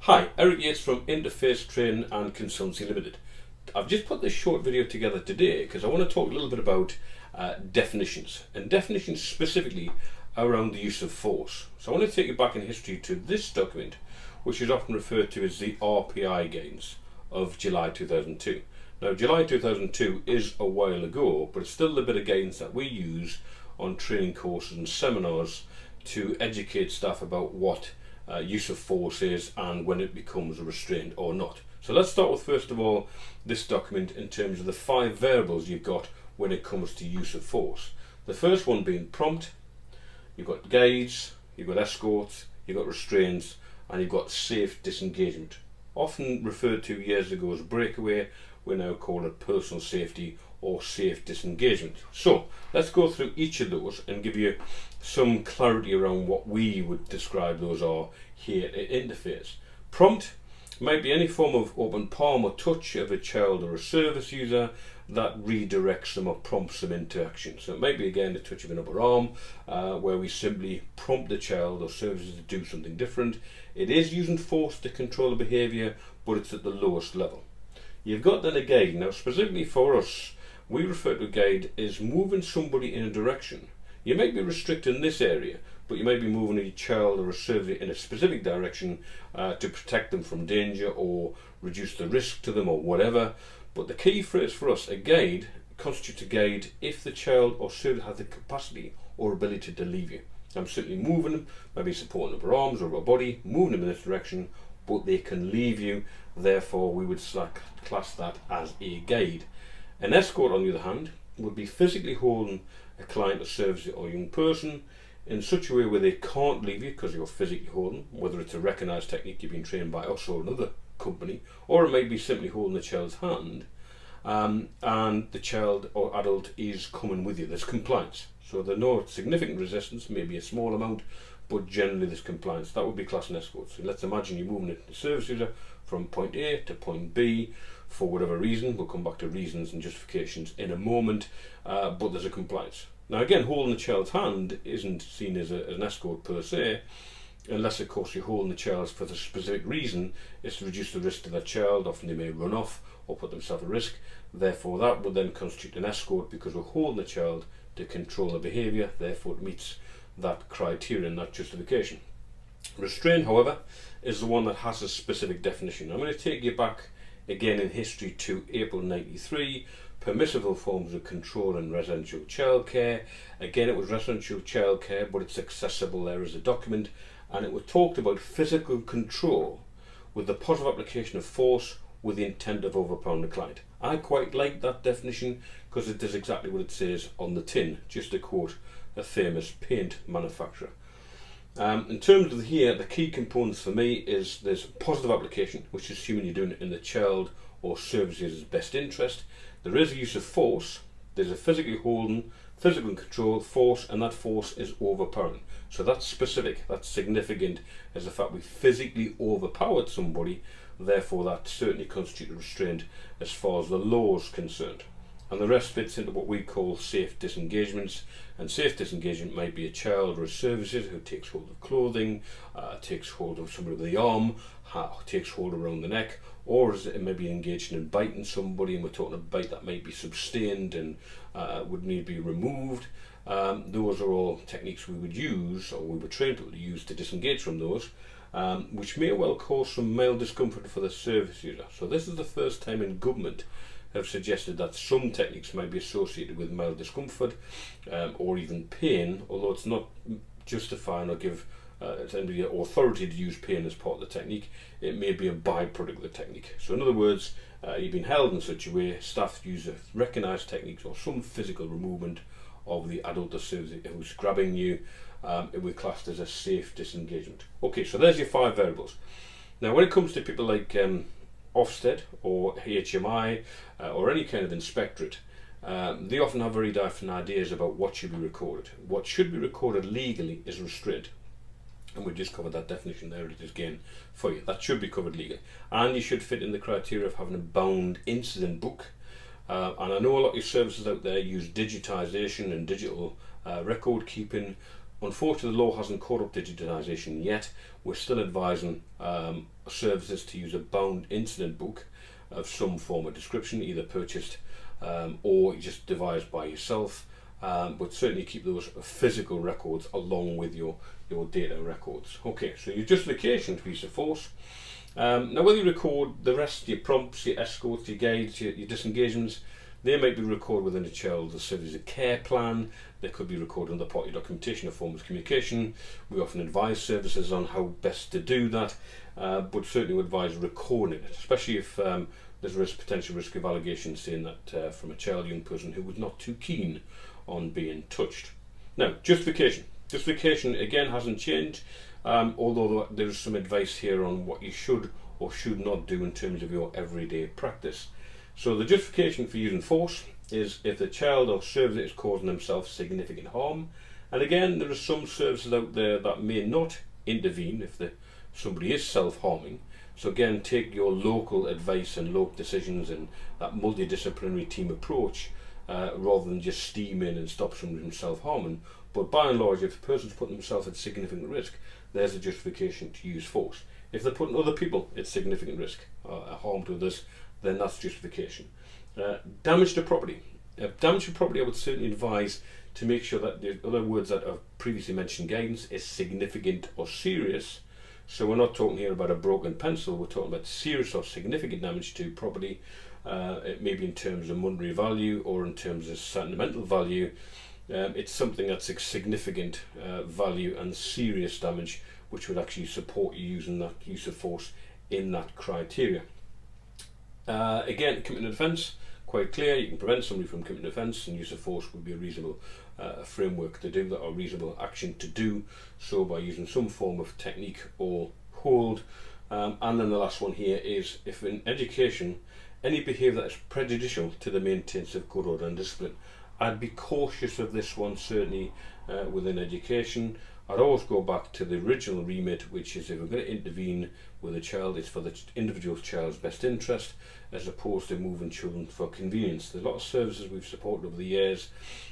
Hi, Eric Yates from Interface Training and Consultancy Limited. I've just put this short video together today because I want to talk a little bit about definitions, and definitions specifically around the use of force. So I want to take you back in history to this document, which is often referred to as the RPI guidance of July 2002. Now, July 2002 is a while ago, but it's still the bit of guidance that we use on training courses and seminars to educate staff about what use of force is and when it becomes a restraint or not. So let's start with, first of all, this document in terms of the 5 variables you've got when it comes to use of force. The first one being prompt, you've got guides, you've got escorts, you've got restraints, and you've got safe disengagement. Often referred to years ago as breakaway, we now call it personal safety or safe disengagement. So let's go through each of those and give you some clarity around what we would describe those are here at Interface. Prompt might be any form of open palm or touch of a child or a service user that redirects them or prompts them into action. So it might be again the touch of an upper arm where we simply prompt the child or services to do something different. It is using force to control the behaviour, but it's at the lowest level. You've got then a guide. Now specifically for us, we refer to a guide as moving somebody in a direction. You might be restricting this area, but you might be moving a child or a service in a specific direction to protect them from danger or reduce the risk to them or whatever. But the key phrase for us, a guide, constitutes a guide if the child or service has the capacity or ability to leave you. I'm simply moving them, maybe supporting upper arms or upper body, moving them in this direction, but they can leave you. Therefore, we would class that as a guide. An escort, on the other hand, would be physically holding a client or service or young person in such a way where they can't leave you because you're physically holding, whether it's a recognised technique you've been trained by us or another company, or it might be simply holding the child's hand and the child or adult is coming with you. There's compliance. So there's no significant resistance, maybe a small amount, but generally there's compliance. That would be class an escort. So let's imagine you're moving a service user from point A to point B for whatever reason. We'll come back to reasons and justifications in a moment, but there's a compliance. Now again, holding the child's hand isn't seen as an escort per se, unless of course you're holding the child for the specific reason is to reduce the risk to that child. Often they may run off or put themselves at risk. Therefore that would then constitute an escort because we're holding the child to control the behaviour. Therefore it meets that criterion, that justification. Restraint, however, is the one that has a specific definition. I'm going to take you back again in history to April 93, permissible forms of control in residential childcare. Again, it was residential childcare, but it's accessible there as a document, and it was talked about physical control with the positive application of force with the intent of overpowering the client. I quite like that definition because it does exactly what it says on the tin, just to quote a famous paint manufacturer. In terms of here, the key components for me is there's positive application, which is assuming you're doing it in the child or service user's best interest. There is a use of force, there's a physically holding, physical control, force, and that force is overpowering. So that's specific, that's significant as the fact we physically overpowered somebody, therefore that certainly constitutes a restraint as far as the law is concerned. And the rest fits into what we call safe disengagements. And safe disengagement might be a child or a service user who takes hold of clothing, takes hold of somebody with the arm, takes hold around the neck, or it may be engaged in biting somebody, and we're talking a bite that might be sustained and would need to be removed. Those are all techniques we would use, or we were trained to use, to disengage from those, which may well cause some mild discomfort for the service user. So this is the first time in government have suggested that some techniques might be associated with mild discomfort or even pain, although it's not justifying or give anybody authority to use pain as part of the technique. It may be a byproduct of the technique. So in other words, you've been held in such a way, staff use recognised techniques or some physical removement of the adult or service who's grabbing you. It will be classed as a safe disengagement. Okay, so there's your 5 variables. Now when it comes to people like Ofsted or HMI or any kind of inspectorate, they often have very different ideas about what should be recorded. What should be recorded legally is restraint, and we've just covered that definition there. It is again for you. That should be covered legally, and you should fit in the criteria of having a bound incident book. And I know a lot of your services out there use digitisation and digital record keeping, Unfortunately, the law hasn't caught up to digitisation yet. We're still advising services to use a bound incident book of some form of description, either purchased or just devised by yourself, but certainly keep those physical records along with your data records. Okay, so your justification for use of force. Now, whether you record the rest, your prompts, your escorts, your guides, your disengagements, they might be recorded within a child's service of care plan. They could be recorded under part of your documentation or form of communication. We often advise services on how best to do that, but certainly would advise recording it, especially if there's a potential risk of allegations saying that from a child, young person who was not too keen on being touched. Now, justification. Justification again hasn't changed, although there's some advice here on what you should or should not do in terms of your everyday practice. So the justification for using force is if the child or service is causing themselves significant harm. And again, there are some services out there that may not intervene if somebody is self-harming. So again, take your local advice and local decisions and that multidisciplinary team approach rather than just steam in and stop somebody from self-harming. But by and large, if the person's putting themselves at significant risk, there's a justification to use force. If they're putting other people at significant risk, harm to others, then that's justification. Damage to property. Damage to property, I would certainly advise to make sure that the other words that I've previously mentioned, guidance, is significant or serious. So we're not talking here about a broken pencil, we're talking about serious or significant damage to property. It may be in terms of monetary value or in terms of sentimental value. It's something that's a significant value and serious damage, which would actually support you using that use of force in that criteria. Again, committing an offence, quite clear, you can prevent somebody from committing an offence, and use of force would be a reasonable framework to do that, or reasonable action to do so by using some form of technique or hold. And then the last one here is if in education any behaviour that is prejudicial to the maintenance of good order and discipline. I'd be cautious of this one, certainly within education. I'd always go back to the original remit, which is if we're going to intervene with a child, it's for the individual child's best interest, as opposed to moving children for convenience. There's a lot of services we've supported over the years.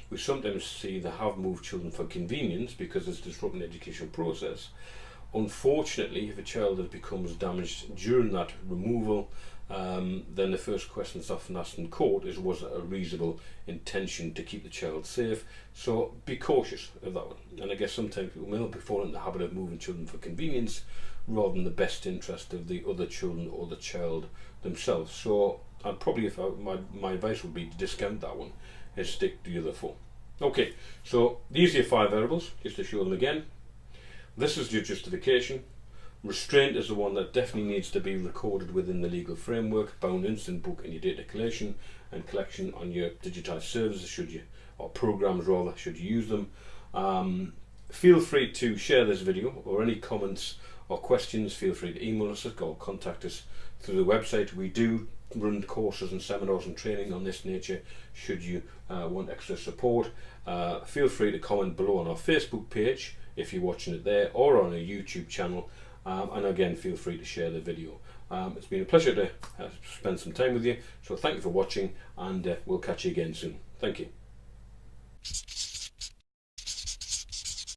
We sometimes see they have moved children for convenience because it's disrupting the educational process. Unfortunately, if a child becomes damaged during that removal, then the first question that's often asked in court is, was it a reasonable intention to keep the child safe? So be cautious of that one. And I guess sometimes people may not be falling in the habit of moving children for convenience rather than the best interest of the other children or the child themselves. So I'd probably, my advice would be to discount that one and stick to the other four. Okay, so these are your 5 variables, just to show them again. This is your justification. Restraint is the one that definitely needs to be recorded within the legal framework, bound incident book in your data collation and collection on your digitised services, or programs rather, should you use them. Feel free to share this video, or any comments or questions, feel free to email us or contact us through the website. We do run courses and seminars and training on this nature should you want extra support. Feel free to comment below on our Facebook page if you're watching it there, or on our YouTube channel. And again, feel free to share the video. It's been a pleasure to spend some time with you, so thank you for watching, and we'll catch you again soon. Thank you.